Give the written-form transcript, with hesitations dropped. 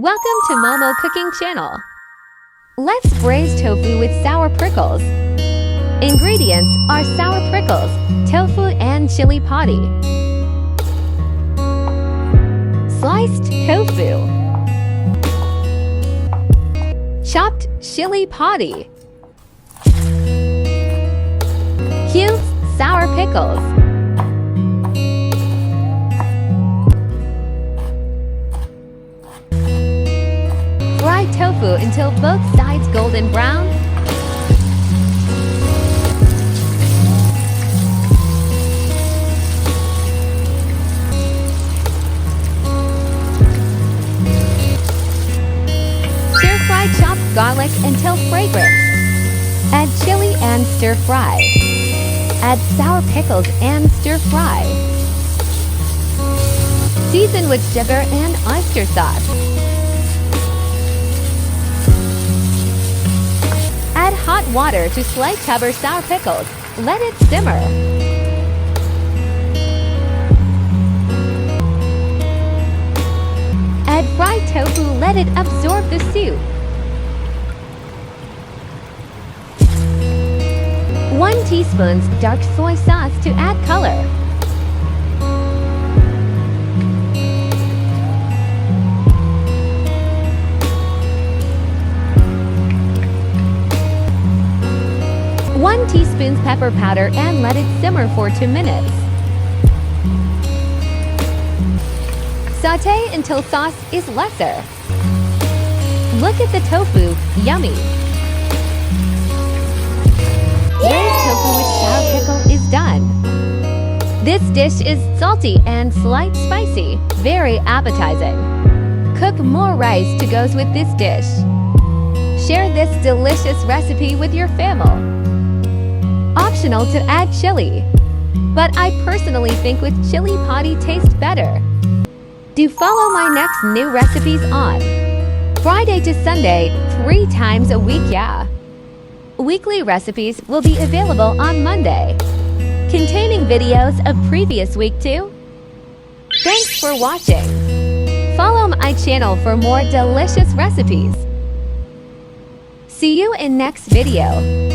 Welcome to Momo Cooking Channel. Let's braise tofu with sour prickles. Ingredients are sour prickles, tofu and chili padi. Sliced tofu. Chopped chili padi. Cubes sour pickles. Fry tofu until both sides golden brown. Stir-fry chopped garlic until fragrant. Add chili and stir-fry. Add sour pickles and stir-fry. Season with sugar and oyster sauce. Add hot water to slightly cover sour pickles. Let it simmer. Add fried tofu. Let it absorb the soup. 1 teaspoon dark soy sauce to add color. One teaspoon pepper powder and let it simmer for 2 minutes. Sauté until sauce is lesser. Look at the tofu, yummy! Braised tofu with sour pickle is done. This dish is salty and slight spicy, very appetizing. Cook more rice to go with this dish. Share this delicious recipe with your family. Optional to add chili, but I personally think with chili padi tastes better. Do follow my next new recipes on Friday to Sunday, 3 times a week, yeah. Weekly recipes will be available on Monday, containing videos of previous week too. Thanks for watching. Follow my channel for more delicious recipes. See you in next video.